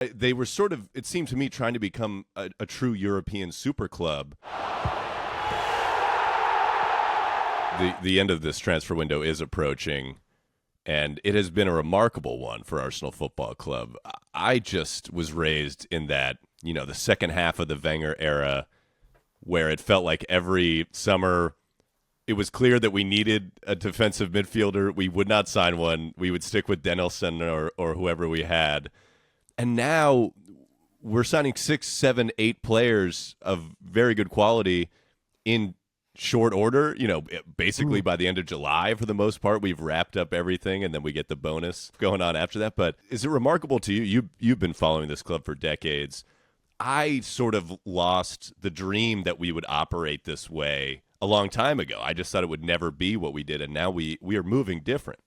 They were sort of, it seemed to me, trying to become a true European super club. The end of this transfer window is approaching, and it has been a remarkable one for Arsenal Football Club. I just was raised in that, the second half of the Wenger era, where it felt like every summer it was clear that we needed a defensive midfielder. We would not sign one. We would stick with Danielson or whoever we had. And now we're signing 6, 7, 8 players of very good quality in short order. Basically by the end of July, for the most part, we've wrapped up everything, and then we get the bonus going on after that. But is it remarkable to you? You've been following this club for decades. I sort of lost the dream that we would operate this way a long time ago. I just thought it would never be what we did, and now we are moving different.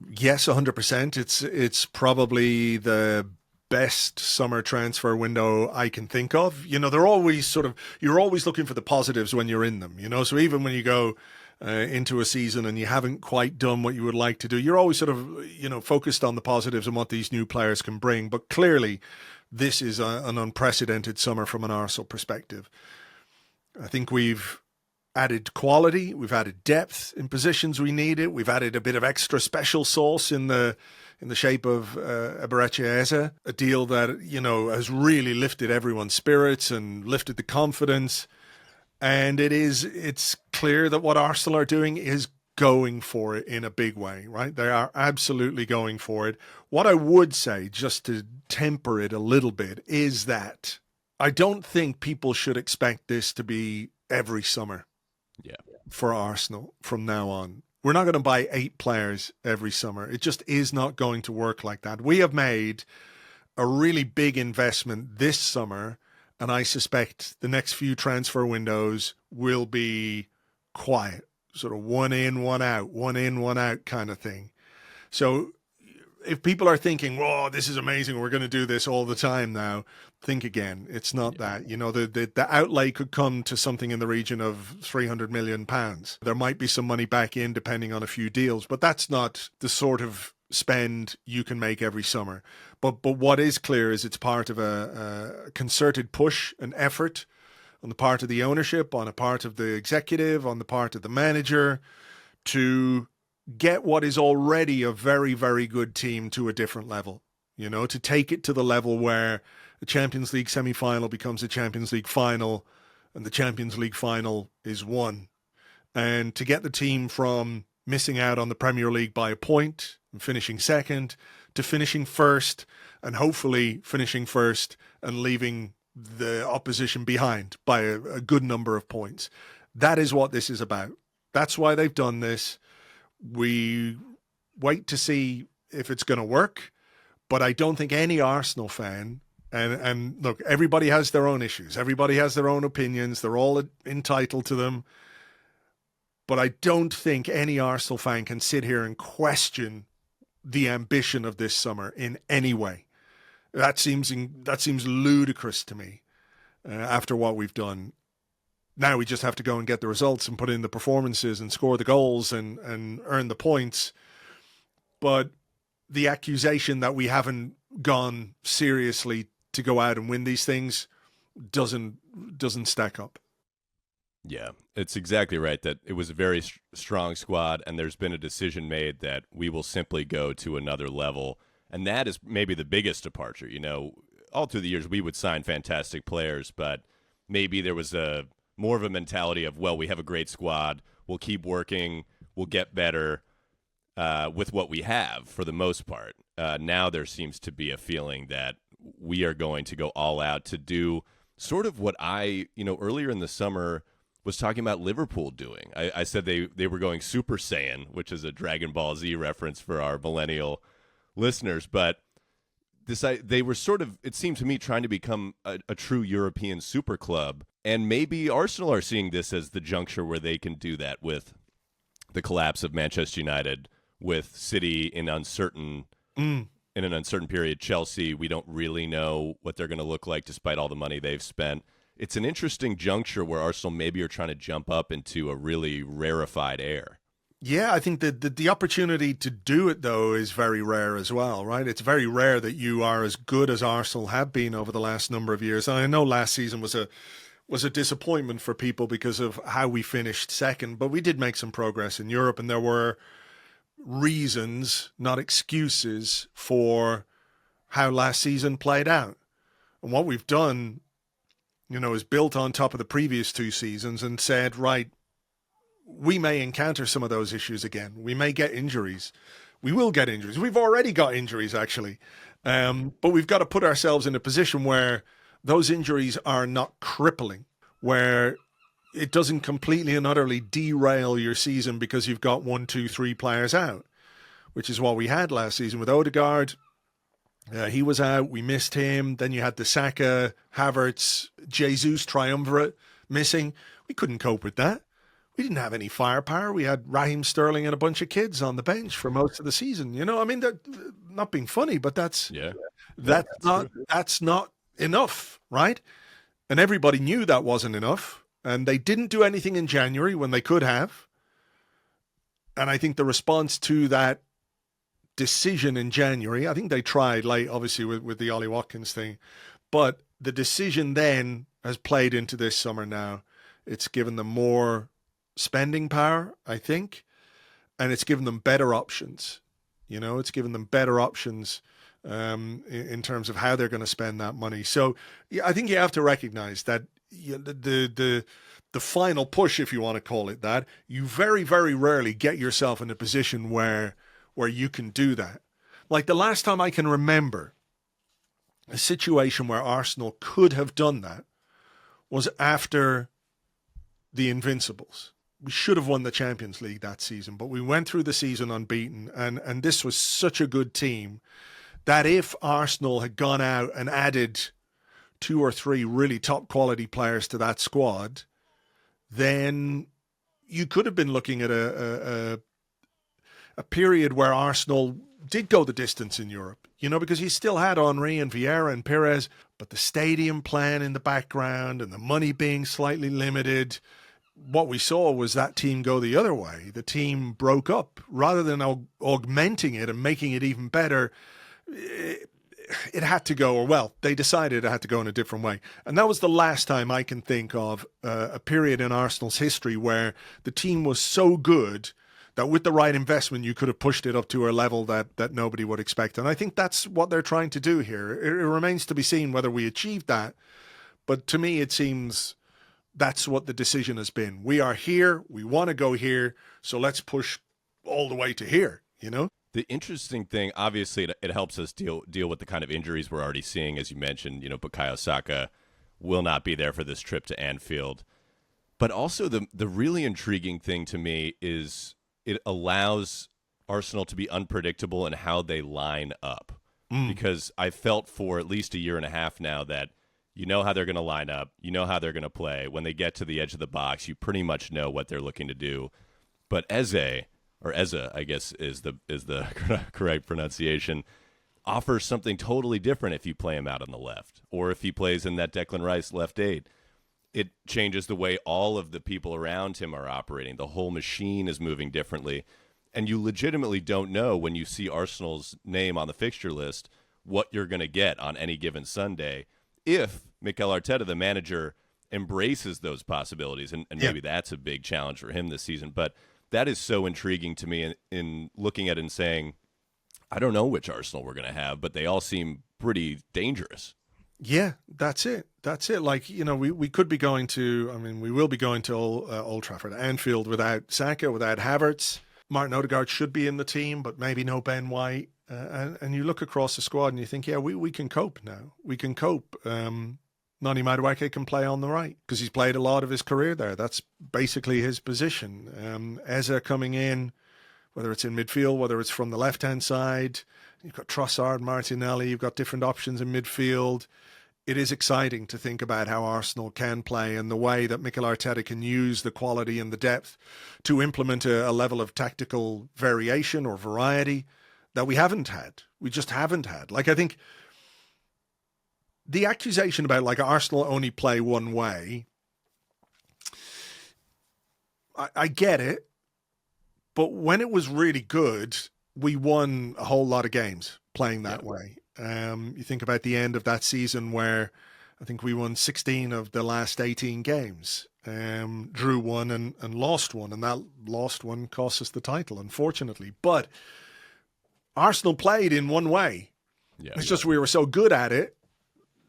Yes, 100%. It's probably the best summer transfer window I can think of. They're always you're always looking for the positives when you're in them, so even when you go into a season and you haven't quite done what you would like to do, you're always focused on the positives and what these new players can bring. But clearly, this is an unprecedented summer from an Arsenal perspective. I think we've added quality, we've added depth in positions we needed, we've added a bit of extra special sauce in the shape of Eberechi Eze, a deal that has really lifted everyone's spirits and lifted the confidence. And it's clear that what Arsenal are doing is going for it in a big way, right? They are absolutely going for it. What I would say, just to temper it a little bit, is that I don't think people should expect this to be every summer. Yeah. For Arsenal from now on. We're not going to buy 8 players every summer. It just is not going to work like that. We have made a really big investment this summer, and I suspect the next few transfer windows will be quiet, sort of one in, one out kind of thing. So if people are thinking, whoa, this is amazing, we're going to do this all the time now, think again. It's not that. The outlay could come to something in the region of £300 million. There might be some money back in depending on a few deals, but that's not the sort of spend you can make every summer. But what is clear is it's part of a concerted push, an effort on the part of the ownership, on the part of the executive, on the part of the manager, to get what is already a very, very good team to a different level, to take it to the level where the Champions League semi-final becomes a Champions League final and the Champions League final is won. And to get the team from missing out on the Premier League by a point and finishing second to finishing first, and hopefully finishing first and leaving the opposition behind by a good number of points. That is what this is about. That's why they've done this. We wait to see if it's going to work, but I don't think any Arsenal fan, and look, everybody has their own issues. Everybody has their own opinions. They're all entitled to them. But I don't think any Arsenal fan can sit here and question the ambition of this summer in any way. That seems ludicrous to me after what we've done. Now we just have to go and get the results and put in the performances and score the goals and earn the points. But the accusation that we haven't gone seriously to go out and win these things doesn't stack up. Yeah, it's exactly right that it was a very strong squad, and there's been a decision made that we will simply go to another level. And that is maybe the biggest departure. All through the years we would sign fantastic players, but maybe there was more of a mentality of, well, we have a great squad, we'll keep working, we'll get better with what we have for the most part. Now there seems to be a feeling that we are going to go all out to do sort of what I, earlier in the summer was talking about Liverpool doing. I said they were going Super Saiyan, which is a Dragon Ball Z reference for our millennial listeners, but they were sort of, it seemed to me, trying to become a true European super club. And maybe Arsenal are seeing this as the juncture where they can do that with the collapse of Manchester United, with City in an uncertain period. Chelsea, we don't really know what they're going to look like despite all the money they've spent. It's an interesting juncture where Arsenal maybe are trying to jump up into a really rarefied air. Yeah, I think that the opportunity to do it, though, is very rare as well, right? It's very rare that you are as good as Arsenal have been over the last number of years. And I know last season was a disappointment for people because of how we finished second, but we did make some progress in Europe, and there were reasons, not excuses, for how last season played out. And what we've done, is built on top of the previous 2 seasons and said, right, we may encounter some of those issues again. We may get injuries. We will get injuries. We've already got injuries, actually. But we've got to put ourselves in a position where those injuries are not crippling, where it doesn't completely and utterly derail your season because you've got 1, 2, 3 players out, which is what we had last season with Odegaard. He was out. We missed him. Then you had the Saka, Havertz, Jesus triumvirate missing. We couldn't cope with that. We didn't have any firepower. We had Raheem Sterling and a bunch of kids on the bench for most of the season. I mean, not being funny, but that's not enough, right? And everybody knew that wasn't enough. And they didn't do anything in January when they could have. And I think the response to that decision in January, I think they tried late, obviously, with the Ollie Watkins thing. But the decision then has played into this summer now. It's given them more spending power, I think, and it's given them better options. It's given them better options in terms of how they're going to spend that money. So yeah, I think you have to recognize that the final push, if you want to call it that, you very, very rarely get yourself in a position where you can do that. Like the last time I can remember a situation where Arsenal could have done that was after the Invincibles. We should have won the Champions League that season, but we went through the season unbeaten, and this was such a good team that if Arsenal had gone out and added 2 or 3 really top quality players to that squad, then you could have been looking at a period where Arsenal did go the distance in Europe, because you still had Henry and Vieira and Perez, but the stadium plan in the background and the money being slightly limited, what we saw was that team go the other way. The team broke up. Rather than augmenting it and making it even better, it had to go, or well, they decided it had to go in a different way. And that was the last time I can think of a period in Arsenal's history where the team was so good that with the right investment, you could have pushed it up to a level that nobody would expect. And I think that's what they're trying to do here. It remains to be seen whether we achieve that. But to me, it seems that's what the decision has been. We are here. We want to go here. So let's push all the way to here, The interesting thing, obviously, it helps us deal with the kind of injuries we're already seeing. As you mentioned, Bukayo Saka will not be there for this trip to Anfield. But also the really intriguing thing to me is it allows Arsenal to be unpredictable in how they line up. Because I felt for at least a year and a half now that how they're going to line up, how they're going to play. When they get to the edge of the box, you pretty much know what they're looking to do. But Eze, I guess is the correct pronunciation, offers something totally different if you play him out on the left, or if he plays in that Declan Rice left 8. It changes the way all of the people around him are operating. The whole machine is moving differently. And you legitimately don't know when you see Arsenal's name on the fixture list what you're going to get on any given Sunday if Mikel Arteta, the manager, embraces those possibilities. And maybe that's a big challenge for him this season. But that is so intriguing to me in looking at it and saying, I don't know which Arsenal we're going to have, but they all seem pretty dangerous. Yeah, that's it. Like, we could be going to, we will be going to Old Trafford, Anfield, without Saka, without Havertz. Martin Odegaard should be in the team, but maybe no Ben White. And you look across the squad and you think, we can cope now. We can cope. Noni Madueke can play on the right because he's played a lot of his career there. That's basically his position. Eze coming in, whether it's in midfield, whether it's from the left-hand side. You've got Trossard, Martinelli. You've got different options in midfield. It is exciting to think about how Arsenal can play and the way that Mikel Arteta can use the quality and the depth to implement a level of tactical variation or variety that we haven't had. We just haven't had. Like, I think the accusation about like Arsenal only play one way, I get it, But when it was really good, we won a whole lot of games playing that way. You think about the end of that season where I think we won 16 of the last 18 games, drew one and lost one. And that lost one cost us the title, unfortunately. But Arsenal played in one way. It's just we were so good at it,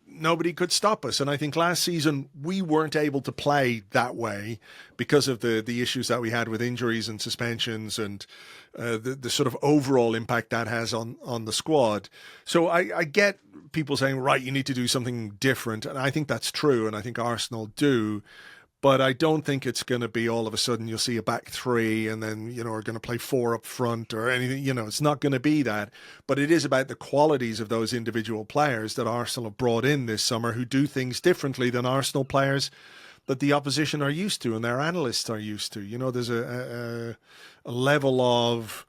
nobody could stop us. And I think last season we weren't able to play that way because of the issues that we had with injuries and suspensions and the sort of overall impact that has on the squad. So I get people saying, right, you need to do something different. And I think that's true. And I think Arsenal do. But I don't think it's going to be all of a sudden you'll see a back three and then, are going to play four up front or anything. It's not going to be that. But it is about the qualities of those individual players that Arsenal have brought in this summer who do things differently than Arsenal players that the opposition are used to and their analysts are used to. There's a level of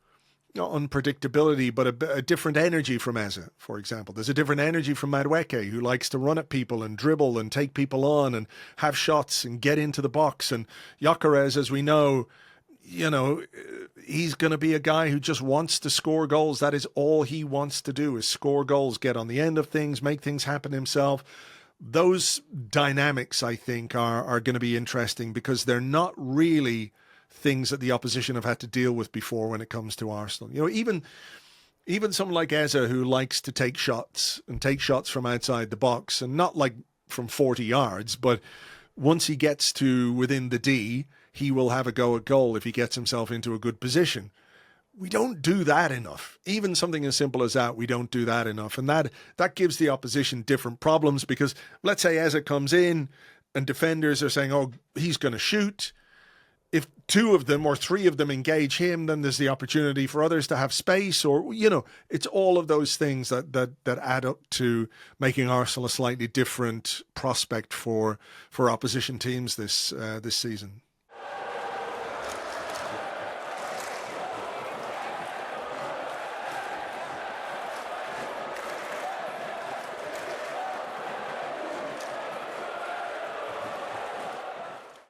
unpredictability, but a different energy from Eze, for example. There's a different energy from Madueke, who likes to run at people and dribble and take people on and have shots and get into the box. And Gyökeres, as we know, he's going to be a guy who just wants to score goals. That is all he wants to do, is score goals, get on the end of things, make things happen himself. Those dynamics, I think, are going to be interesting because they're not really things that the opposition have had to deal with before when it comes to Arsenal. Even someone like Eze, who likes to take shots from outside the box, and not like from 40 yards, but once he gets to within the D, he will have a go at goal if he gets himself into a good position. We don't do that enough. Even something as simple as that, we don't do that enough. And that gives the opposition different problems because let's say Eze comes in and defenders are saying, oh, he's going to shoot. If two of them or three of them engage him, then there's the opportunity for others to have space, or it's all of those things that add up to making Arsenal a slightly different prospect for opposition teams this season.